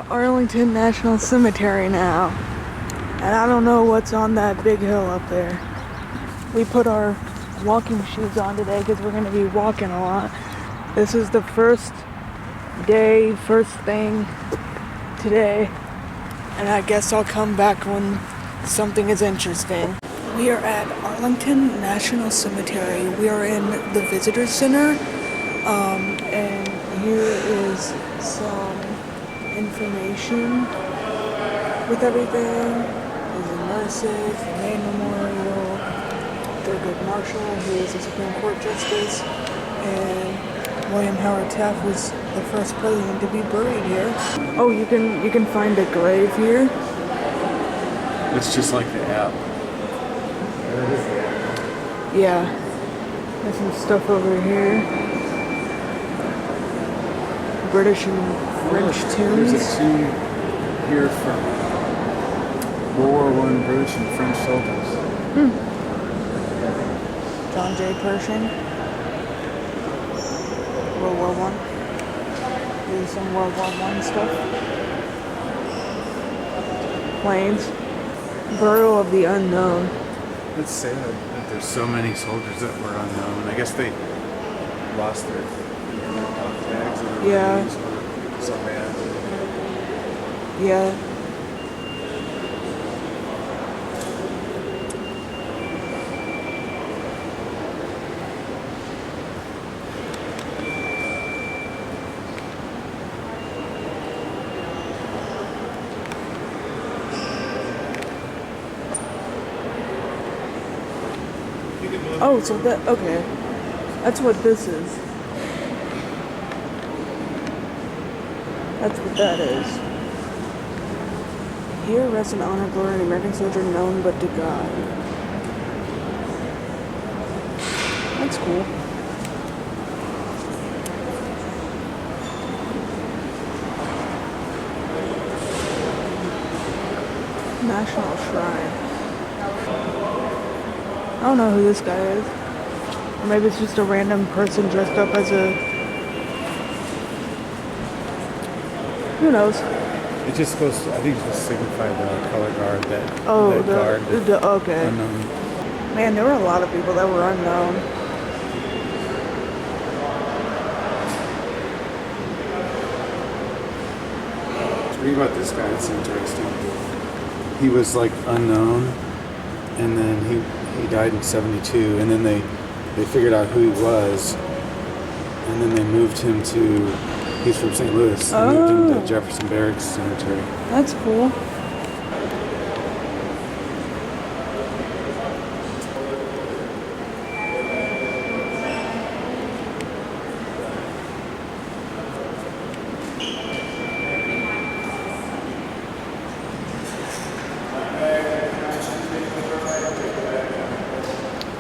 at Arlington National Cemetery now. And I don't know what's on that big hill up there. We put our walking shoes on today because we're going to be walking a lot. This is the first day, first thing today. And I guess I'll come back when something is interesting. We are at Arlington National Cemetery. We are in the Visitor Center. And here is some information with everything. There's the nurses, the main memorial, Thurgood Marshall, who is a Supreme Court Justice, and William Howard Taft was the first president to be buried here. Oh, you can find a grave here. It's just like the app. Yeah. There's some stuff over here. British and French tombs. There's a tomb here from World War I British and French soldiers. John J. Pershing. World War I. There's some World War I stuff. Planes. Burial of the unknown. It's sad that there's so many soldiers that were unknown. I guess they lost their tags or their names or so bad. Yeah. Oh, so that, okay. That's what this is. That's what that is. Here rests an honor, glory, an American soldier known but to God. That's cool. National Shrine. I don't know who this guy is. Or maybe it's just a random person dressed up as a... Who knows? It's just supposed to, I think it's supposed to signify the color guard that... Oh, that guard. Okay. Unknown. Man, there were a lot of people that were unknown. Read about this guy, it's interesting. He was like unknown, and then he died in 72, and then they figured out who he was, and then they moved him to, he's from St. Louis, they moved him to Jefferson Barracks Cemetery. That's cool.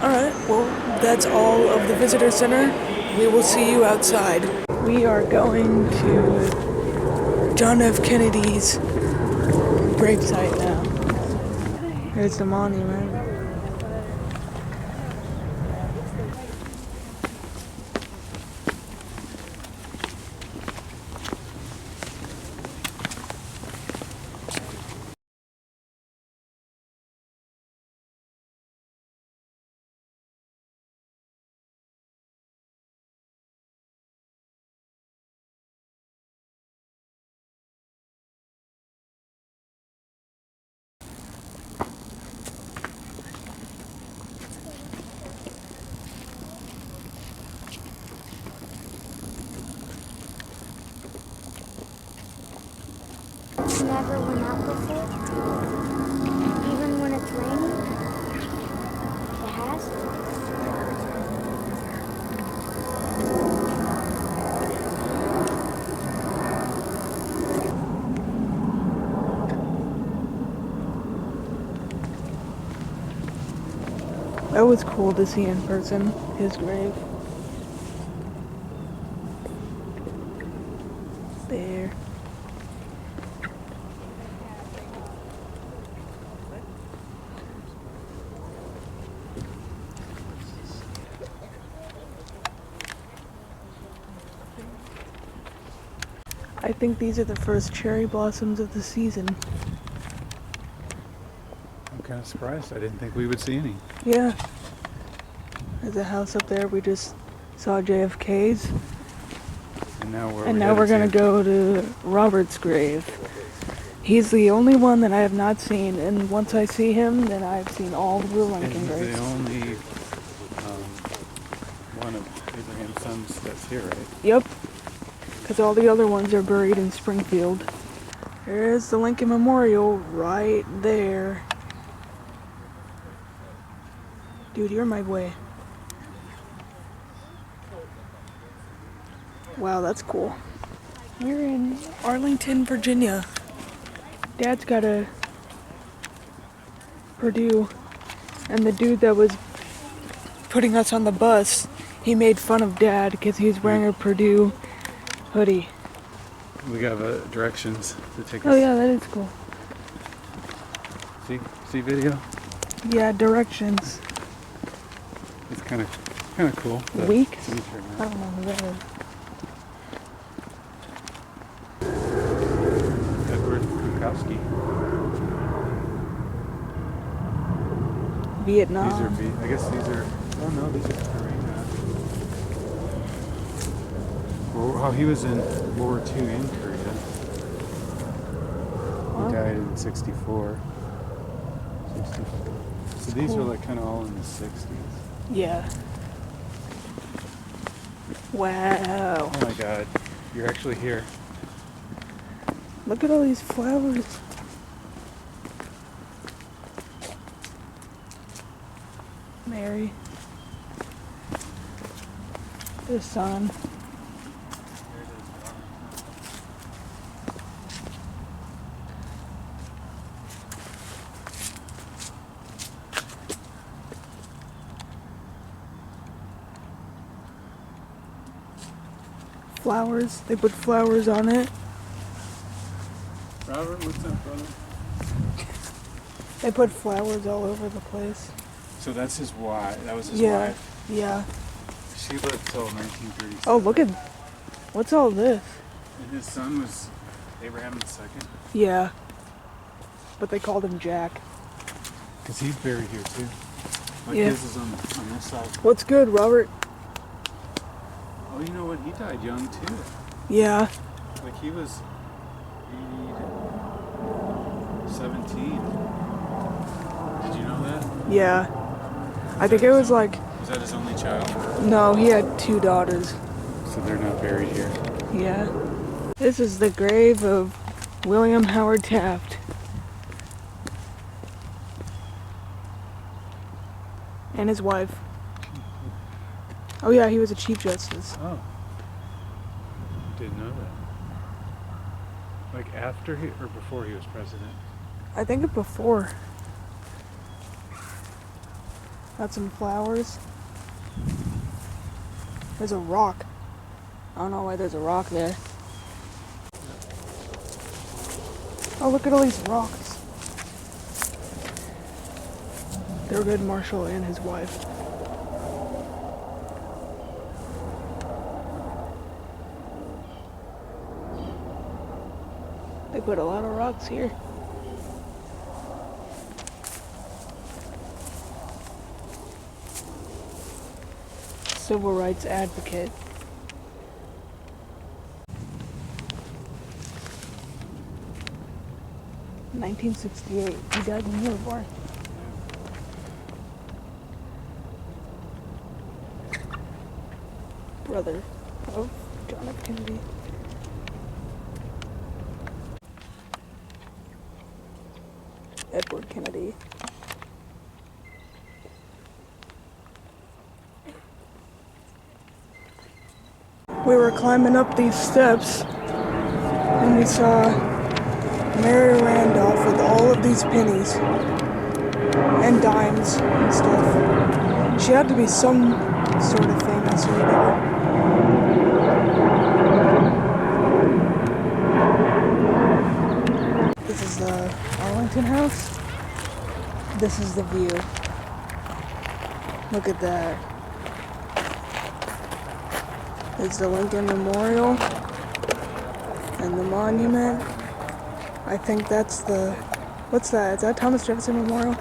Alright, well, that's all of the visitor center. We will see you outside. We are going to John F. Kennedy's gravesite now. Here's the monument. Never went out before, even when it's raining. It has. That was cool to see in person, his grave. There. I think these are the first cherry blossoms of the season. I'm kind of surprised. I didn't think we would see any. Yeah. There's a house up there. We just saw JFK's. And now we're gonna go to Robert's grave. He's the only one that I have not seen, and once I see him, then I've seen all the Lincoln graves. He's the only one of Abraham's sons that's here, right? Yep. Because all the other ones are buried in Springfield. There's the Lincoln Memorial right there. Dude, you're in my way. Wow, that's cool. We're in Arlington, Virginia. Dad's got a Purdue, and the dude that was putting us on the bus, he made fun of Dad because he was wearing a Purdue hoodie. We got directions to take us. Oh yeah, that is cool. See video? Yeah, directions. It's kind of cool. Week? Cemetery, I don't know who that is. Vietnam. I guess these are. Oh no, these are Korean. Well, he was in World War II in Korea. Wow. He died in 64. So these are like kind of all in the 60s. Yeah. Wow. Oh my God, you're actually here. Look at all these flowers. Mary. The sun. Flowers. They put flowers on it. Robert, what's up, brother? They put flowers all over the place. So that's his wife. That was his Yeah. wife. Yeah. She lived till 1937. Oh, look at... What's all this? And his son was Abraham II. Yeah. But they called him Jack. Because he's buried here too. Like Yeah. his is on this side. What's good, Robert? Oh, you know what? He died young too. Yeah. Like he was 17. Did you know that? Yeah. I think it was like... Was that his only child? No, he had 2 daughters. So they're not buried here. Yeah. This is the grave of William Howard Taft. And his wife. Oh yeah, he was a Chief Justice. Oh. Didn't know that. Like after he or before he was president? I think it before. Got some flowers. There's a rock. I don't know why there's a rock there. Oh, look at all these rocks. Thurgood Marshall and his wife. They put a lot of rocks here. Civil rights advocate. In 1968. He died when you were born. Brother of John F. Kennedy. Edward Kennedy. We were climbing up these steps and we saw Mary Randolph with all of these pennies and dimes and stuff. She had to be some sort of famous or whatever. This is the Arlington house. This is the view. Look at that. It's the Lincoln Memorial. And the monument, I think that's the, what's that? Is that Thomas Jefferson Memorial?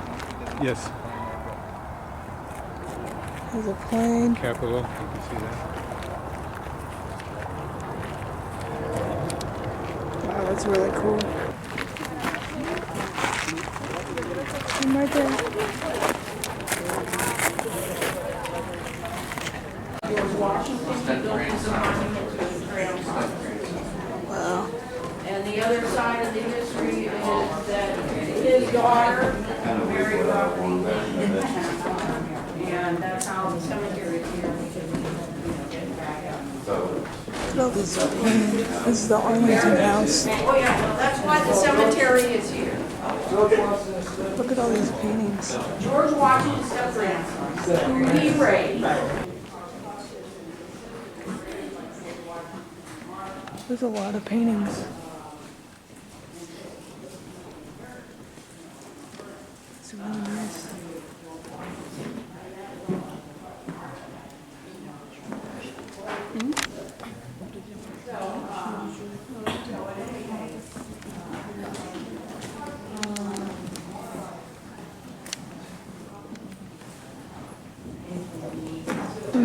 Yes. There's a plane. Capitol. You can see that. Wow, that's really cool. I'm right there. Wow. And the other side of the history is that his daughter married Robert E. Lee. And that's how the cemetery is here. Look at all this painting. This is the Arlington House. Oh yeah, well, that's why the cemetery is here. Look at all these paintings. George Washington's step-grandson, who he raised. There's a lot of paintings. It's really nice.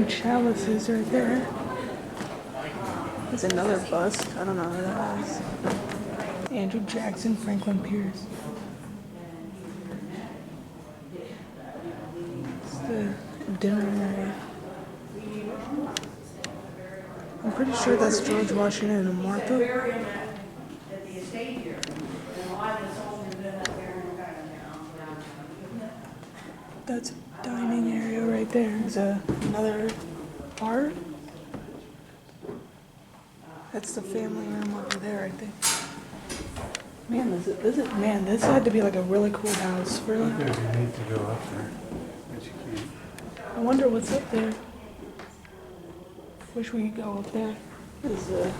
Chalices right there. There's another bust. I don't know who that is. Andrew Jackson, Franklin Pierce. It's the dinner area. I'm pretty sure that's George Washington and Martha. Bury him at the estate here. And a lot of the soldiers ended up burying him back in town. That's a dining area right there. There's another bar. That's the family room over there, I think. Man, this had to be like a really cool house, really. You need to go up there, but you can't. I wonder what's up there. Wish we could go up there. There's a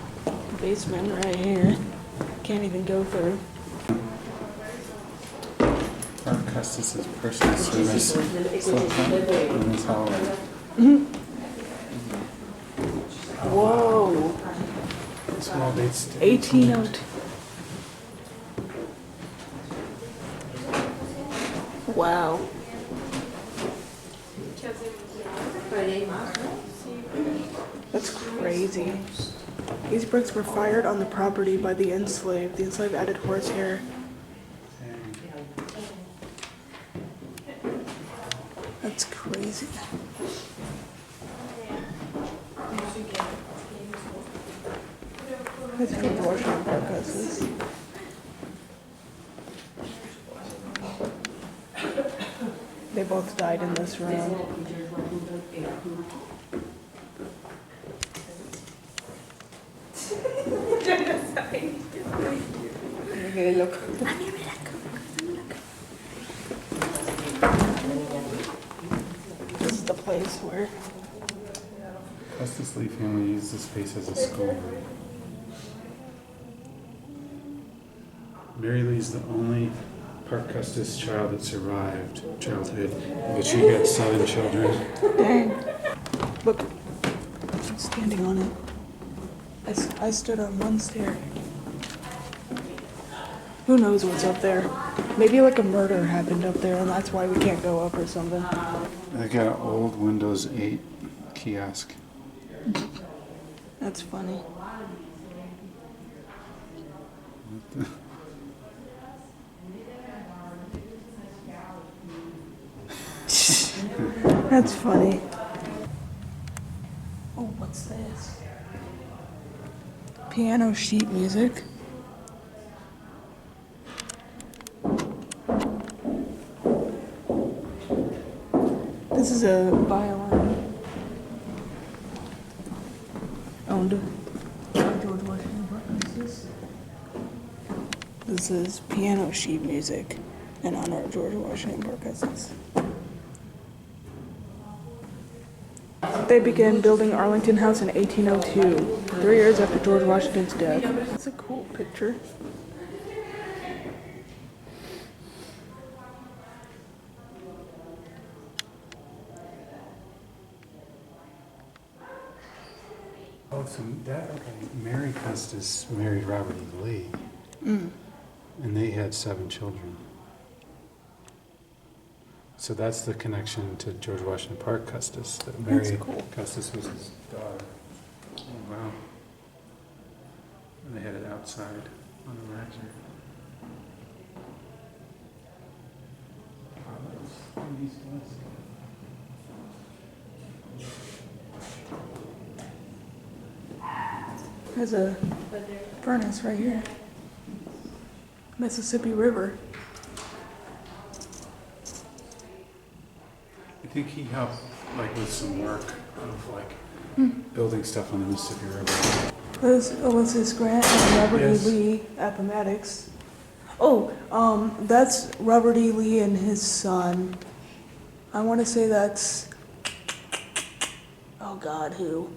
basement right here. Can't even go through. Our Custis' personal service in this hallway. Whoa. Small dates. 1802. Wow. That's crazy. These bricks were fired on the property by the enslaved. The enslaved added horsehair. That's crazy. That's good Washington Parkas. They both died in this room. Okay, look. This is the place where Custis Lee family used this space as a school. Mary Lee's the only Park Custis child that survived childhood, but she had 7 children. dang. Look, I'm standing on it. I stood on one stair. Who knows what's up there? Maybe like a murder happened up there and that's why we can't go up or something. They got an old Windows 8 kiosk. That's funny. That's funny. Oh, what's this? Piano sheet music. This is a violin owned by George Washington Parkas. This is piano sheet music in honor of George Washington Parkas. They began building Arlington House in 1802, 3 years after George Washington's death. That's a cool picture. Oh, so that, okay. Mary Custis married Robert E. Lee. Mm. And they had 7 children. So that's the connection to George Washington Park Custis. That Mary cool. Custis was his daughter. Oh, wow. And they had it outside on the rancher. Wow, that's East West. There's a furnace right here. Mississippi River. I think he helped, like, with some work of, like, building stuff on the Mississippi River. There's Ulysses Grant and Robert Yes. E. Lee, Appomattox. Oh, that's Robert E. Lee and his son. I want to say that's, oh God, who?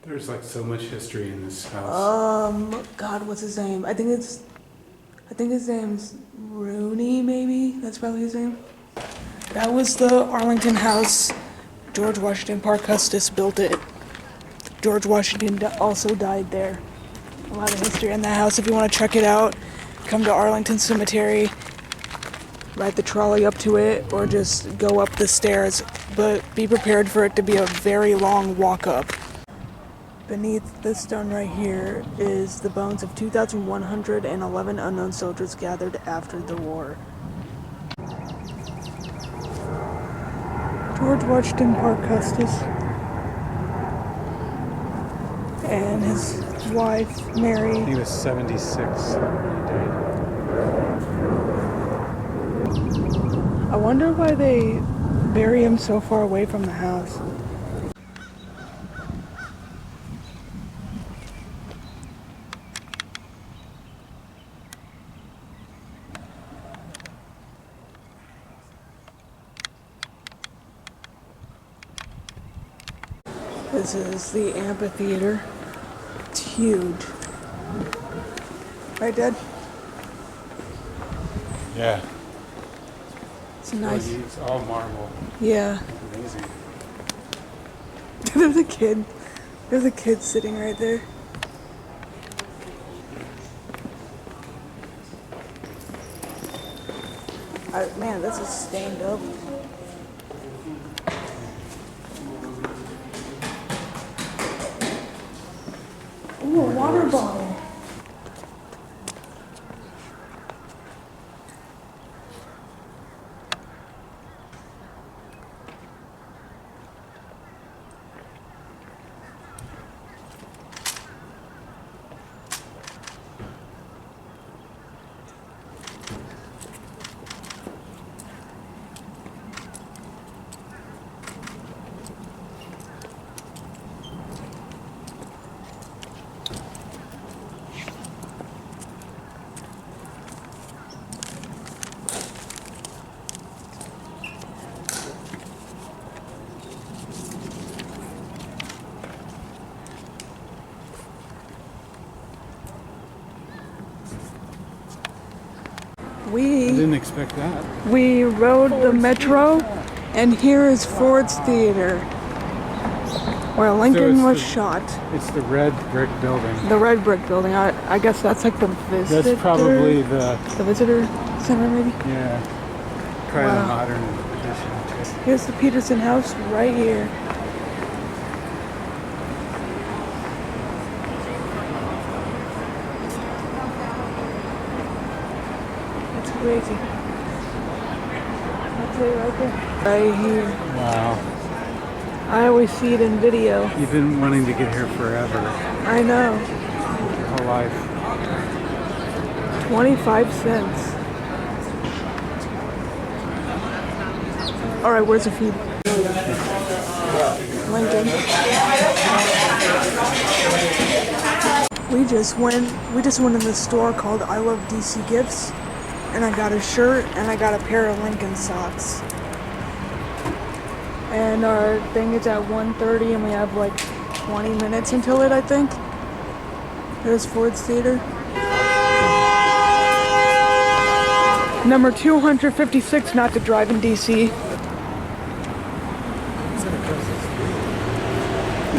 There's, like, so much history in this house. God, what's his name? I think his name's Rooney, maybe? That's probably his name. That was the Arlington house. George Washington Park Custis built it. George Washington also died there. A lot of history in that house. If you want to check it out, come to Arlington Cemetery, ride the trolley up to it, or just go up the stairs. But be prepared for it to be a very long walk up. Beneath this stone right here is the bones of 2,111 unknown soldiers gathered after the war. George Washington Park Custis and his wife, Mary. He was 76 when he died. I wonder why they bury him so far away from the house. This is the amphitheater. It's huge. Right, Dad? Yeah. It's nice. It's all marble. Yeah. Amazing. There's a kid. There's a kid sitting right there. Man, this is stained up. Ooh, a water bottle. I didn't expect that. We rode the metro, and here is Ford's Theater, where Lincoln was shot. It's the red brick building. The red brick building. I guess that's like the visitor. That's probably the visitor center, maybe. Yeah. Probably Wow. the modern edition. Here's the Peterson House right here. That's crazy. That's it right there. Right here. Wow. I always see it in video. You've been wanting to get here forever. I know. Your whole life. 25 cents. All right, where's the feed? Lincoln. We just went in this store called I Love DC Gifts, and I got a shirt and I got a pair of Lincoln socks. And our thing is at 1:30, and we have like 20 minutes until it, I think. There's Ford's Theater. Number 256, not to drive in DC.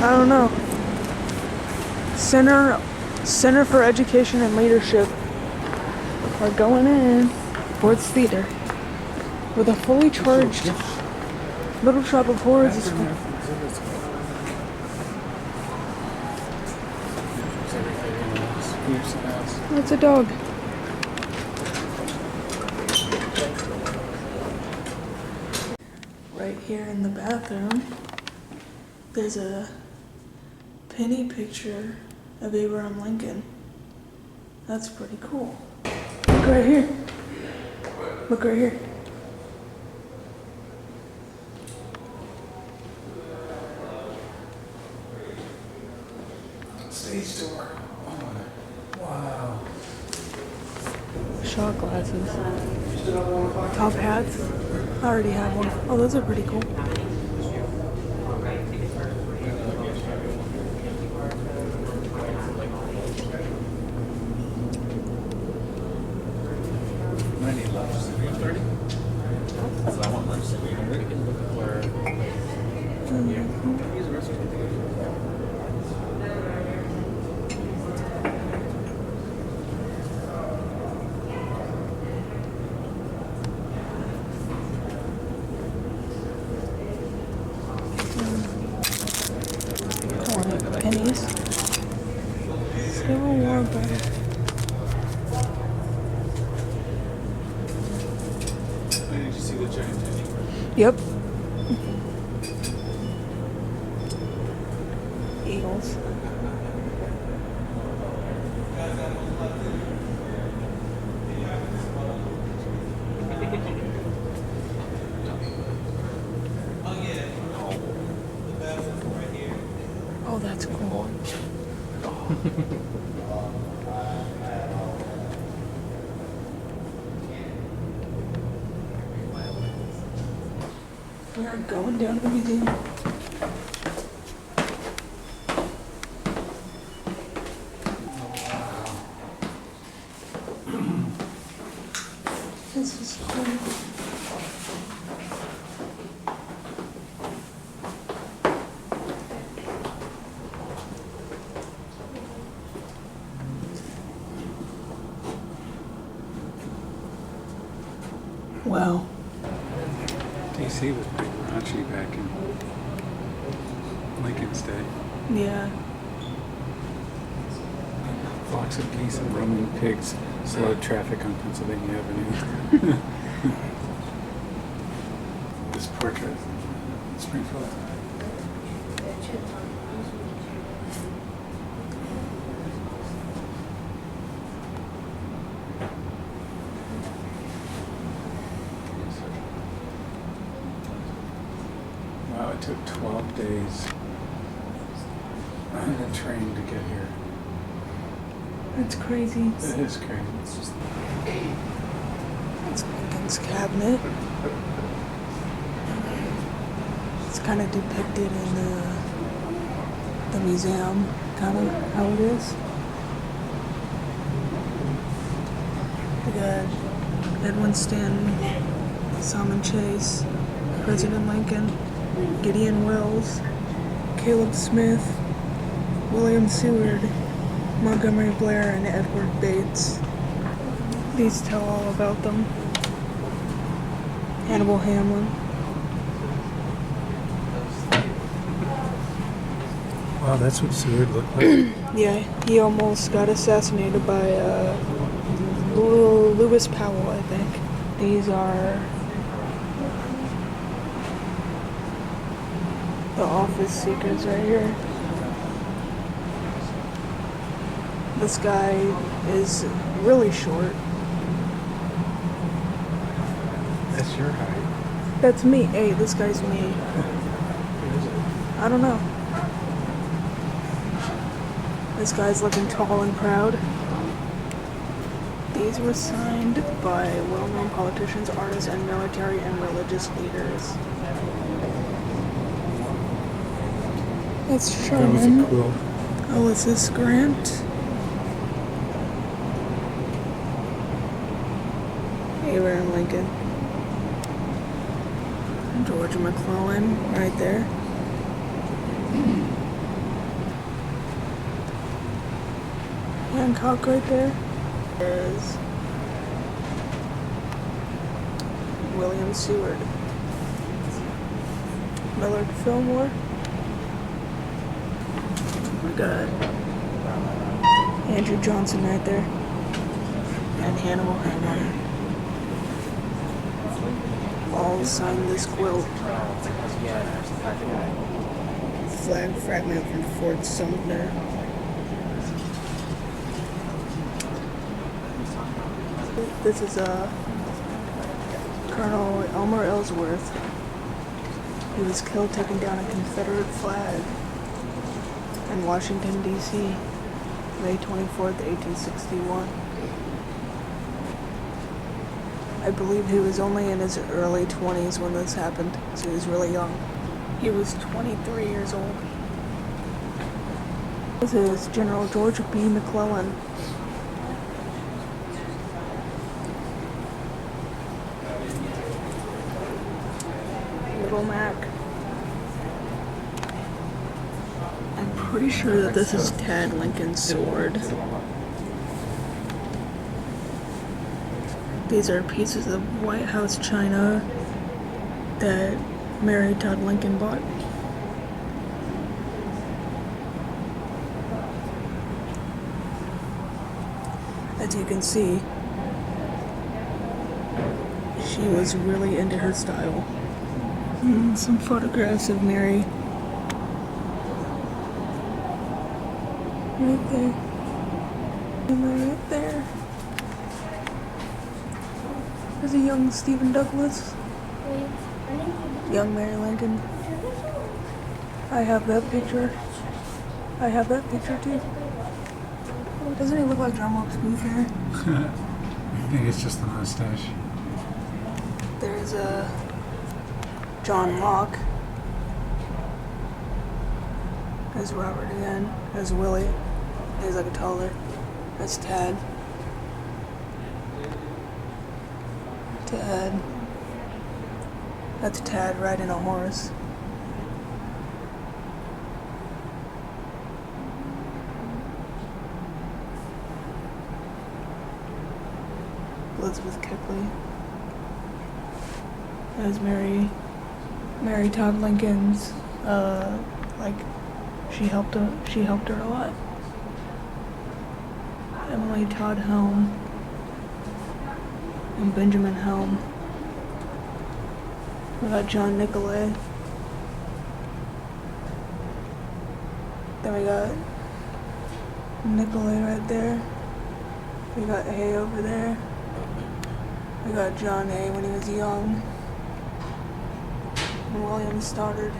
I don't know. Center for Education and Leadership. We're going in. Ford's Theater. With a fully charged Little Shop of Horrors. That's a dog. Right here in the bathroom, there's a penny picture of Abraham Lincoln. That's pretty cool. Look right here. Look right here. Stage door. Oh, wow. Shot glasses. Top hats. I already have one. Oh, those are pretty cool. Pennies. Civil War battle. Did you see the giant penny? Yep. Eagles. Oh, that's cool. We are going down to the museum. This is cool. Wow. D.C. was pretty raunchy back in Lincoln's day. Yeah. Flocks of geese and roaming pigs slowed traffic on Pennsylvania Avenue. This portrait, Springfield. Wow, it took 12 days on the train to get here. That's crazy. It is crazy. It's just It's Lincoln's cabinet. It's kind of depicted in the museum, kind of how it is. We got Edwin Stanton, Salmon Chase, President Lincoln, Gideon Wells, Caleb Smith, William Seward, Montgomery Blair, and Edward Bates. These tell all about them. Hannibal Hamlin. wow, that's what Seward looked like. Yeah, he almost got assassinated by Lewis Powell, I think. These are the office seekers right here. This guy is really short. That's your height. That's me. Hey, this guy's me. I don't know. This guy's looking tall and proud. These were signed by well-known politicians, artists, and military and religious leaders. That's That was a Sherman. quill. Ulysses Grant. Abraham Lincoln. George McClellan, right there. Hancock right there. There's William Seward. Millard Fillmore. We got Andrew Johnson right there. And Hannibal Hamlin. All signed this quilt. Flag fragment from Fort Sumter. This is Colonel Elmer Ellsworth. He was killed taking down a Confederate flag in Washington, D.C. May 24th, 1861. I believe he was only in his early 20s when this happened, so he was really young. He was 23 years old. This is General George B. McClellan. Little Mac. I'm pretty sure that this is Tad Lincoln's sword. These are pieces of White House china that Mary Todd Lincoln bought. As you can see, she was really into her style. Some photographs of Mary. Right there. And right there. There's a young Stephen Douglas. Young Mary Lincoln. I have that picture. I have that picture too. Doesn't he look like John Wilkes Booth here? I think it's just the mustache. There's a John Locke. There's Robert again. There's Willie. He's like a taller. That's Tad. Tad. That's Tad riding a horse. Elizabeth Keckley. As Mary Todd Lincoln's, she helped her a lot. Emily Todd Helm and Benjamin Helm. We got John Nicolay. Then we got Nicolay right there. We got A over there. We got John A. when he was young. And William Stoddard.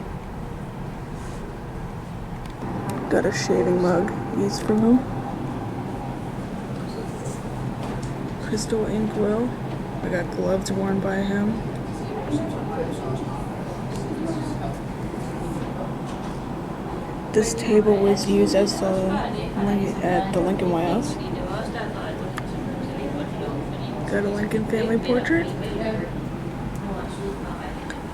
Got a shaving mug used from him. Crystal inkwell. I got gloves worn by him. This table was used as at the Lincoln White House. Got a Lincoln family portrait.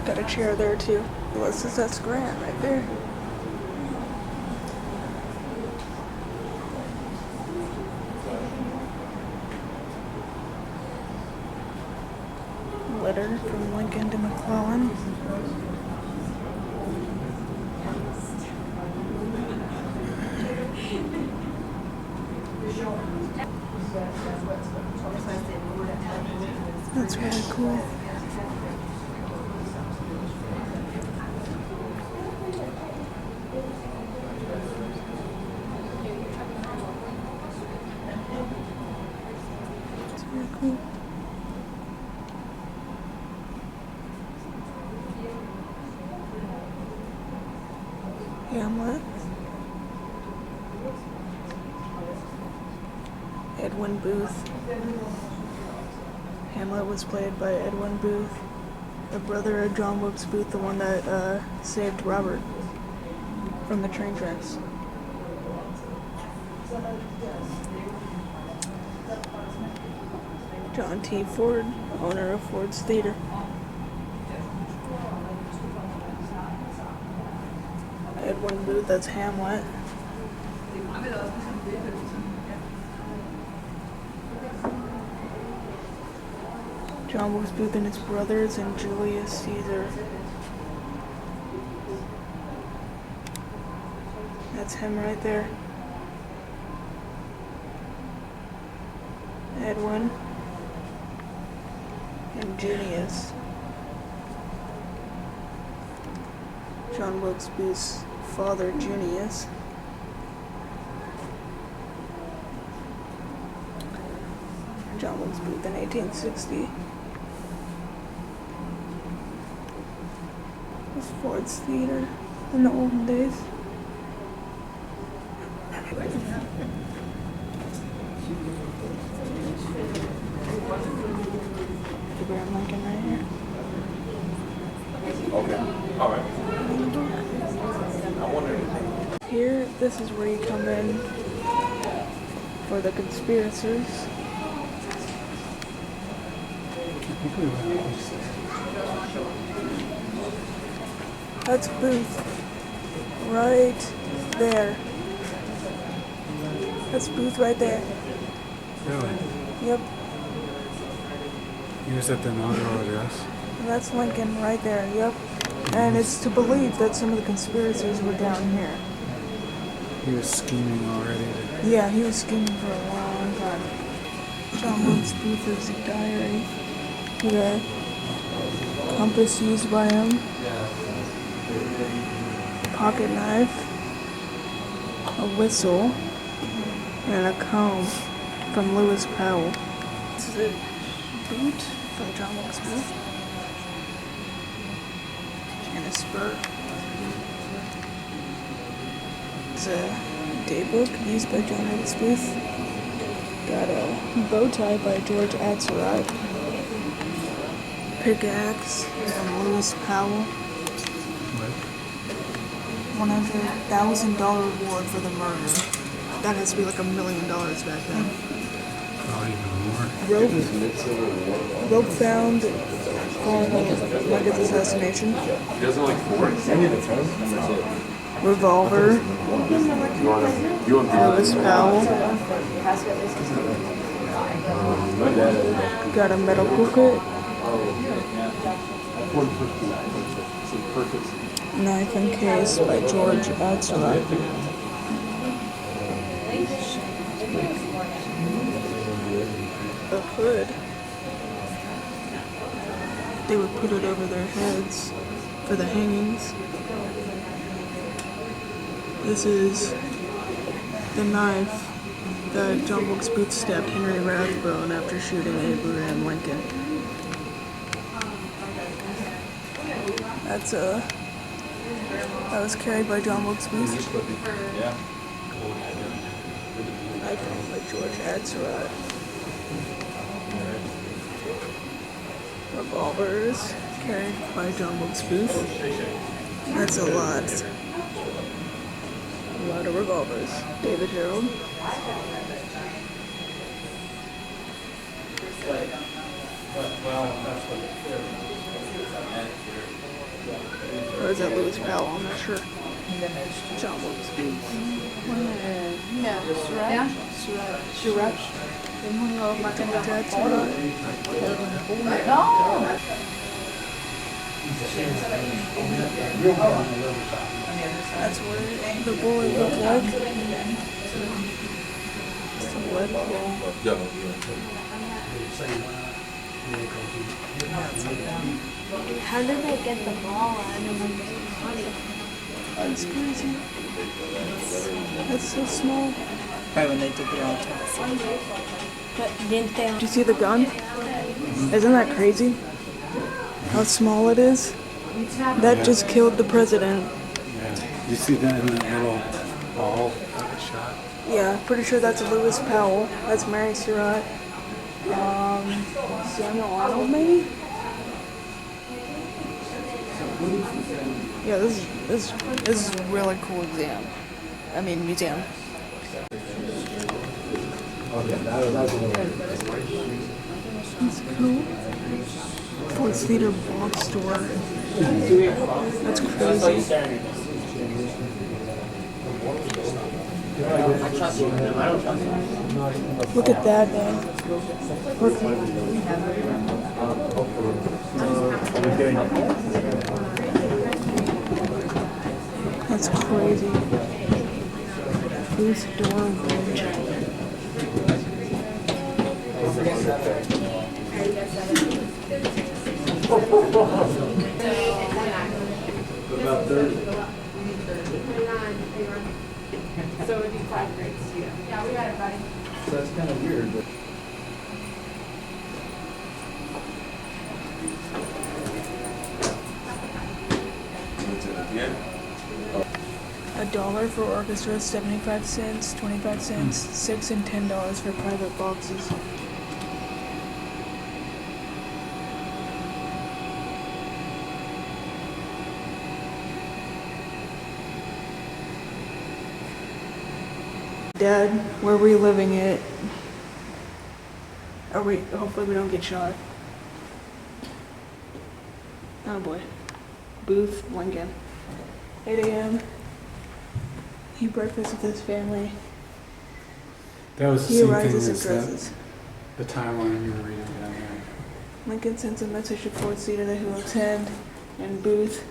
Got a chair there too. Ulysses S. Grant right there. Letter from Lincoln to McClellan. That's really cool. It's really cool. Hamlet. Edwin Booth. Hamlet was played by Edwin Booth, the brother of John Wilkes Booth, the one that saved Robert from the train tracks. John T. Ford, owner of Ford's Theater. Edwin Booth, that's Hamlet. John Wilkes Booth and his brothers and Julius Caesar. That's him right there. Edwin and Junius. John Wilkes Booth's father, Junius. John Wilkes Booth in 1860. This Ford's Theater in the olden days. Abraham Lincoln right here. Okay. All right. I wonder. Here, this is where you come in for the conspirators. That's Booth. Right there. That's Booth right there. Really? Yep. He was at the inaugural address. And that's Lincoln right there. Yep. And it's to believe that some of the conspirators were down here. He was scheming already. Yeah, he was scheming for a long time. John Wilkes Booth's diary. The compass used by him. Pocket knife. A whistle. And a comb from Lewis Powell. This is a boot from John Wilkes Booth. And a spur. It's a daybook used by John Wilkes Booth. Got a bow tie by George Atzerodt. Pickaxe from Lewis Powell. $100,000 reward for the murder. That has to be like $1 million back then. Probably even more. Rope found following Lincoln's assassination. He doesn't like forks. Revolver. You want Lewis Powell. Got a medical kit. Knife and case by George Atzerodt. The hood. They would put it over their heads for the hangings. This is the knife that John Wilkes Booth stabbed Henry Rathbone after shooting Abraham Lincoln. That was carried by John Wilkes Booth. Knife owned by George Atzerodt. Revolvers carried by John Wilkes Booth. That's a lot. A lot of revolvers. David Harold. Or is that Lewis Powell? I'm not sure. John Wilkes Booth. Yeah, Surratt. Surratt. That's what the bullet looked like. It's a lead ball. How did they get the ball? I don't know. That's crazy. That's so small. Right when they did the autopsy. But didn't they? Did you see the gun? Isn't that crazy? How small it is? That just killed the president. Yeah. You see that in that little ball that was shot? Yeah, pretty sure that's Lewis Powell. That's Mary Surratt. Samuel Arnold, maybe? Yeah, this is a really cool museum. Museum. That's cool. Ford's Theater box store. That's crazy. I trust you. I don't trust you. Look at that, man. That's crazy. Booth door bridge. About 30. So it'd be 5 grades. Yeah, we got it, buddy. So that's kind of weird. But $1 for orchestra, 75 cents, 25 cents, $6 and $10 for private boxes. Dad, we're reliving it. Hopefully we don't get shot. Oh boy. Booth, Lincoln. 8 a.m. He breakfast with his family. that was the He same thing arises and as dresses. the timeline you were reading down there. Lincoln sends a message to Ford Cedar that he will attend, and Booth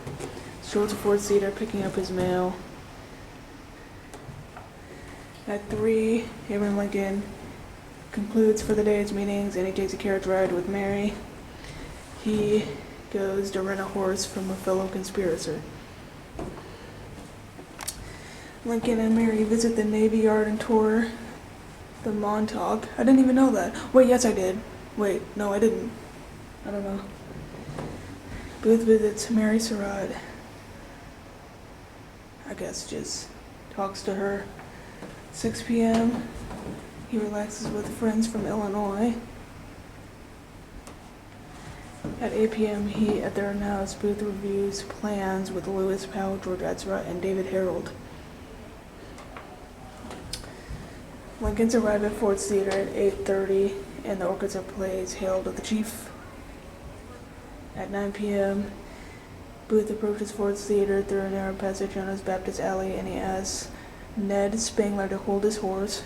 strolls to Ford Cedar picking up his mail. At 3, Abraham Lincoln concludes for the day's meetings and he takes a carriage ride with Mary. He goes to rent a horse from a fellow conspirator. Lincoln and Mary visit the Navy Yard and tour the Montauk. I didn't even know that. Wait, yes I did. Wait, no I didn't. I don't know. Booth visits Mary Surratt. I guess just talks to her. 6 p.m. He relaxes with friends from Illinois. At 8 p.m. he, at their house, Booth reviews plans with Lewis Powell, George Ezra, and David Harold. Lincoln's arrive at Ford's Theater at 8:30, and the orchestra plays Hail to the Chief. At 9 p.m., Booth approaches Ford's Theater through a narrow passage known as Baptist Alley, and he asks Ned Spangler to hold his horse.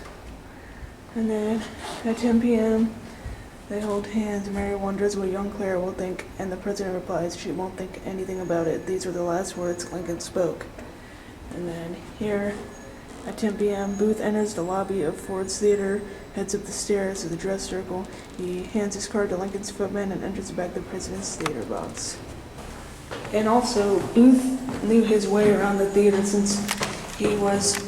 And then at 10 p.m., they hold hands. Mary wonders what young Clara will think, and the president replies she won't think anything about it. These were the last words Lincoln spoke. And then here, at 10 p.m., Booth enters the lobby of Ford's Theater, heads up the stairs to the dress circle. He hands his card to Lincoln's footman and enters back the president's theater box. And also, Booth knew his way around the theater since he was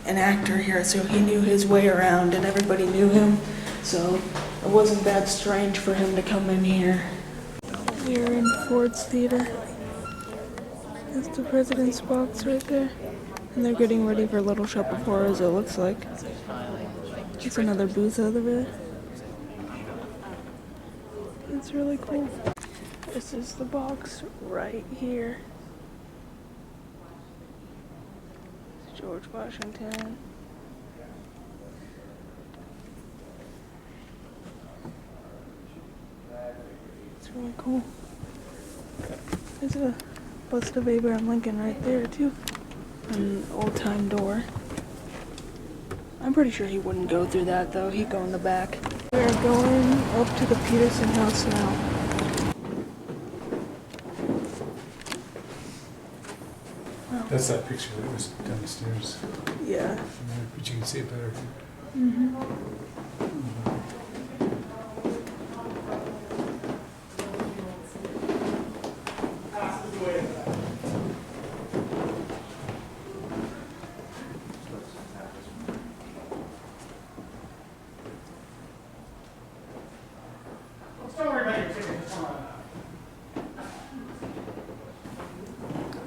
an actor here, so he knew his way around and everybody knew him, so it wasn't that strange for him to come in here. We're in Ford's Theater. That's the president's box right there. And they're getting ready for Little Shop of Horrors, it looks like. It's another booth over there. It's really cool. This is the box right here. George Washington. It's really cool. There's a bust of Abraham Lincoln right there too. An old-time door. I'm pretty sure he wouldn't go through that though. He'd go in the back. We're going up to the Peterson house now. That's that picture that was downstairs. Yeah. But you can see it better.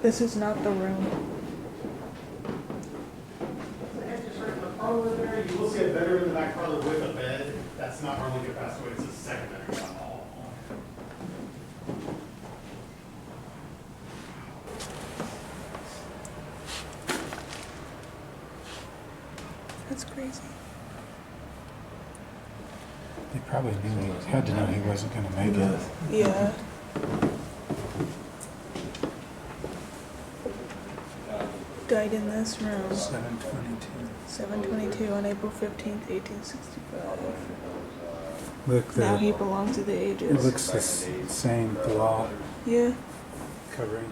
This is not the room. Parlor there, you will see a bedroom in the back parlor with a bed. That's not where Lincoln passed away, it's a second bedroom down the hall. That's crazy. They probably knew he had to know he wasn't going to make it. died in this room. 722. 722 on April 15th, 1865. Look, Now he belongs to the it ages. looks the same. The wall Yeah, covering.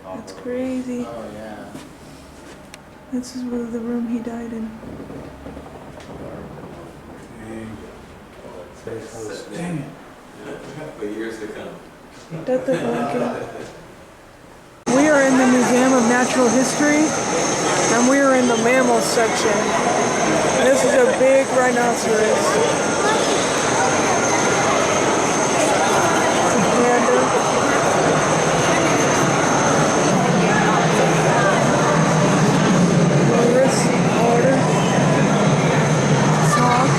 that's crazy. Oh, yeah. This is the room he died in. Dang it. For years to come. Death of Lincoln. We are in the Museum of Natural History, and we are in the mammal section. This is a big rhinoceros. A panda. Walrus, otter, hawk.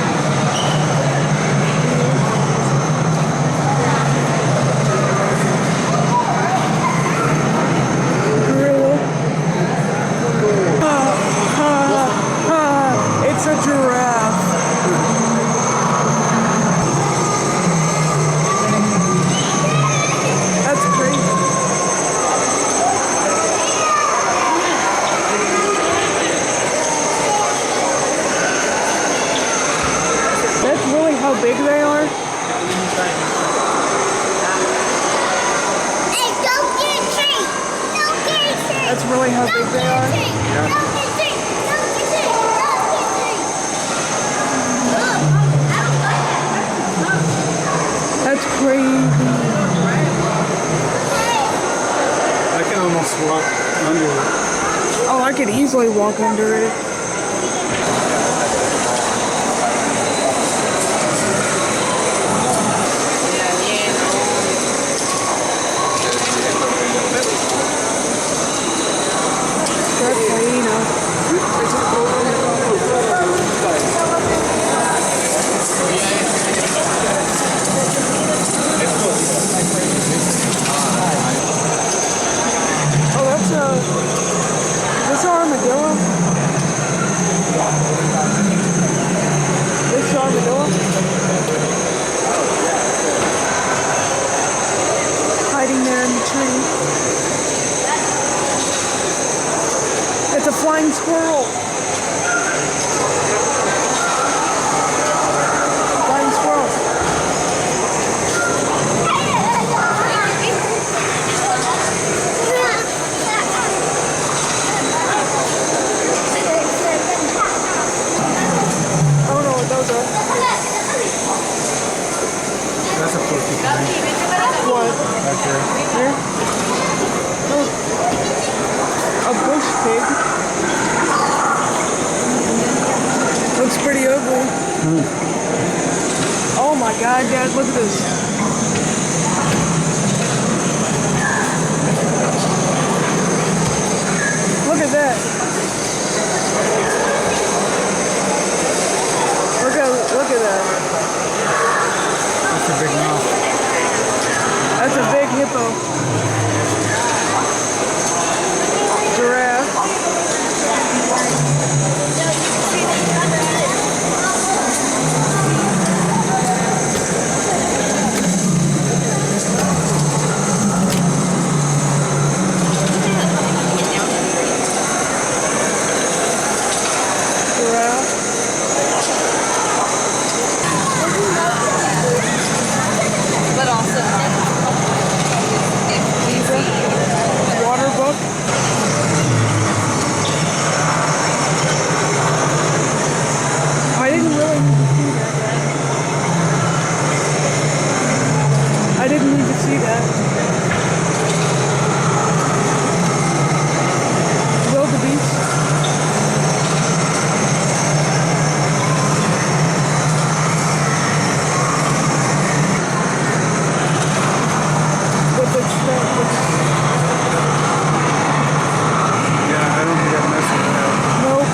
It's a giraffe. That's crazy. That's really how big they are. Hey, don't get a tree! Don't get a tree! That's really how big they are. Don't get a tree! Don't get a tree! Don't get a tree! That's crazy. I can almost walk under it. Oh, I could easily walk under it. That's hyena. Oh, that's is this an armadillo? This is armadillo? Hiding there in the tree. It's a flying squirrel. Flying squirrel. I don't know what those are. That's a porcupine. What? Right there. Here? Oh. A bush pig. Looks pretty ugly. Oh my god, Dad, look at this. Look at that. Look at that. That's a big mouth. That's a big hippo. Giraffe. Giraffe. But also, Water book. I didn't really need to see that. I didn't need to see that. Wildebeest. With its Yeah, I don't think I've messed with that. nope.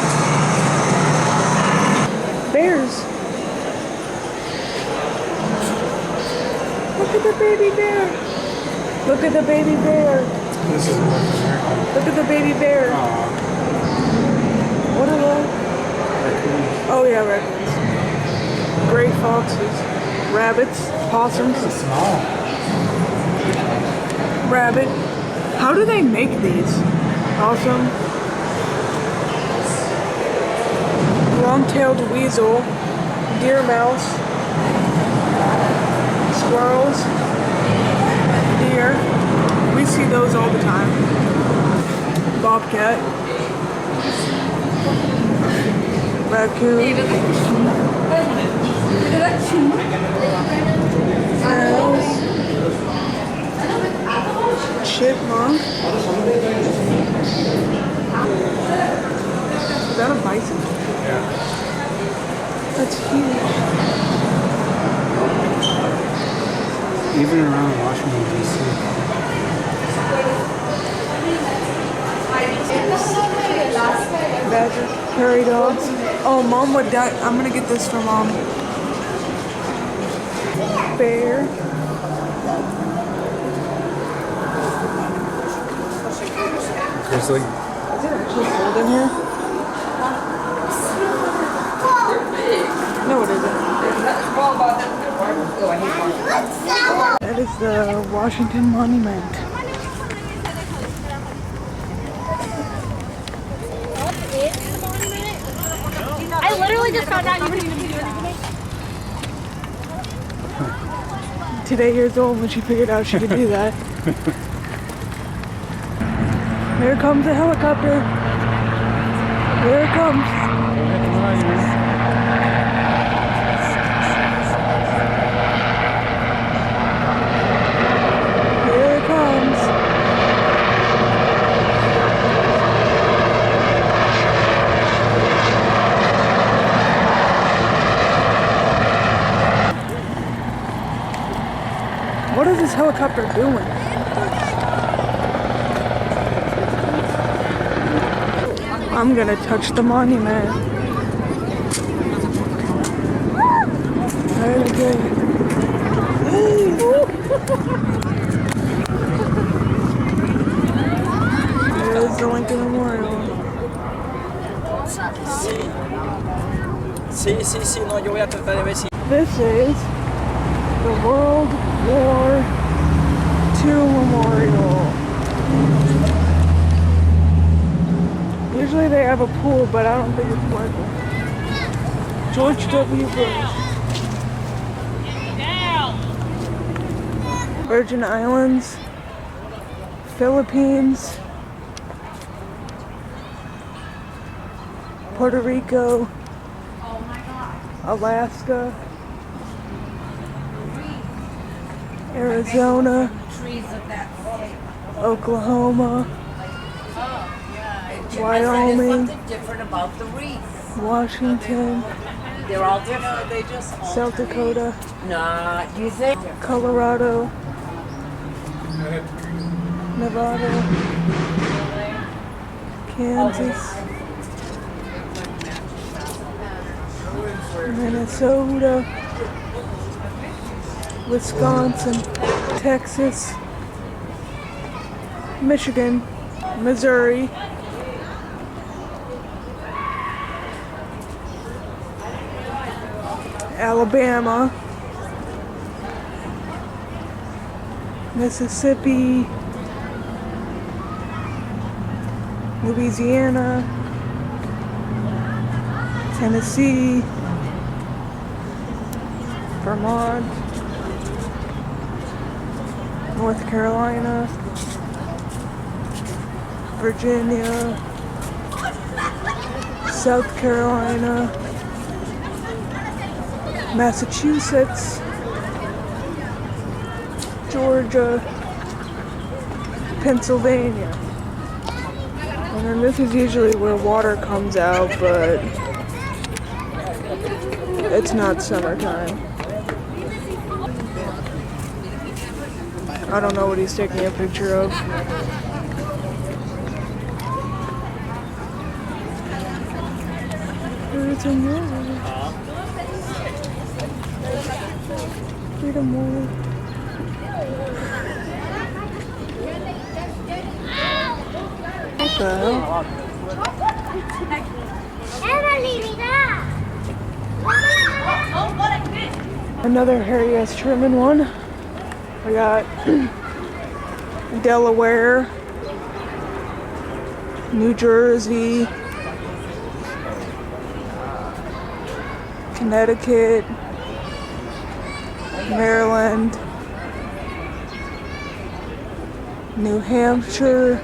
Bears. Look at the baby bear. Look at the baby bear. This is North America. Look at the baby bear. Aw, What are those? raccoon. Oh yeah, raccoons. Gray foxes. Rabbits. Possums. Small. Rabbit. How do they make these? Possum. long-tailed weasel, deer mouse, squirrels, deer. We see those all the time. Bobcat, raccoon, owls, chipmunk. Is that a bison? Yeah. That's huge. Even around Washington D.C. Badger, prairie dogs. Oh, Mom would die. I'm gonna get this for Mom. Bear. Grizzly. Is it actually cold in here? No, it isn't. That is the Washington Monument. I literally just found out you didn't even do anything. Today years old when she figured out she could do that. Here comes a helicopter. Here it comes. Here it comes. What is this helicopter doing? I'm gonna touch the monument. Okay. There's the Lincoln Memorial. Sí, no, yo voy a tratar de ver si... This is the World War II Memorial. Usually they have a pool, but I don't think it's working. George W. Bush. Virgin Islands, Philippines, Puerto Rico, Alaska, Arizona, Oklahoma, Wyoming, different about the wreath. Washington, They're all different. They just South Dakota, nah. You think? Colorado, Nevada, Kansas, Minnesota, Wisconsin, Texas, Michigan, Missouri, Alabama, Mississippi, Louisiana, Tennessee, Vermont, North Carolina, Virginia, South Carolina, Massachusetts, Georgia, Pennsylvania. And then this is usually where water comes out, but it's not summertime. I don't know what he's taking a picture of. Freedom Wall. Freedom Wall. What the hell? Another Harry S. Truman one. We got Delaware, New Jersey, Connecticut, Maryland, New Hampshire,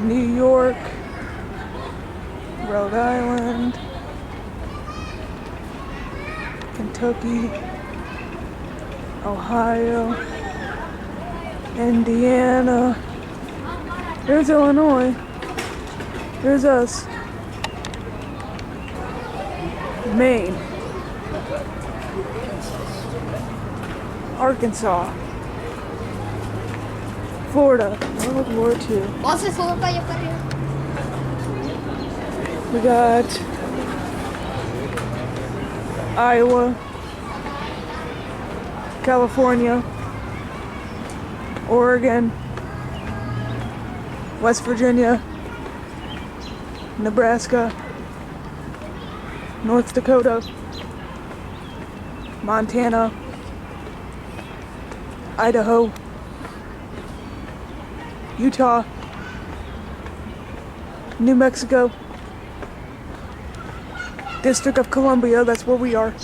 New York, Rhode Island, Kentucky, Ohio, Indiana. There's Illinois. There's us. Maine. Arkansas. Florida. World War II. We got Iowa, California, Oregon, West Virginia, Nebraska, North Dakota, Montana, Idaho, Utah, New Mexico, District of Columbia, that's where we are,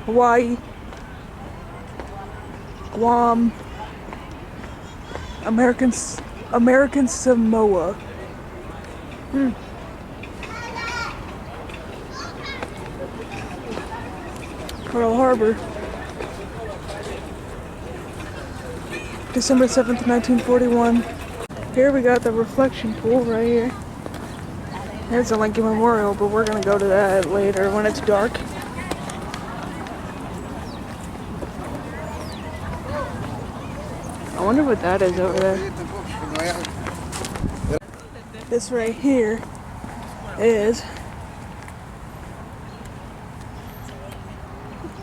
Hawaii, Guam, American Samoa. Pearl Harbor. December 7th, 1941. Here we got the reflection pool right here. There's a Lincoln Memorial, but we're gonna go to that later when it's dark. I wonder what that is over there. This right here is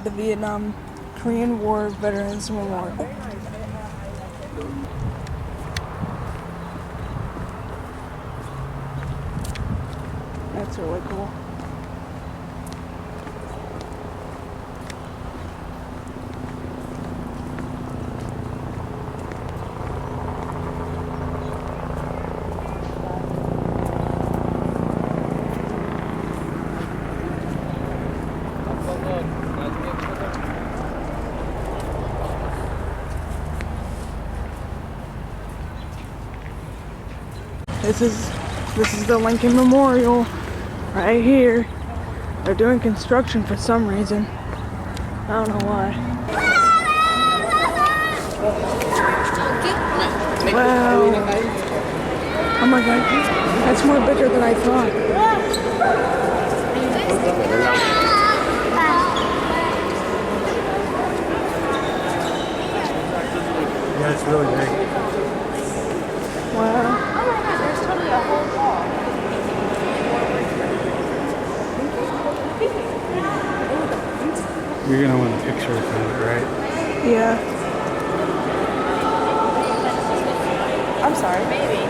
the Vietnam Korean War Veterans Memorial. That's really cool. This is the Lincoln Memorial right here. They're doing construction for some reason. I don't know why. Wow. Oh my god. That's more bigger than I thought. Yeah, it's really big. Wow. You're gonna want a picture of it, right? Yeah. I'm sorry, maybe.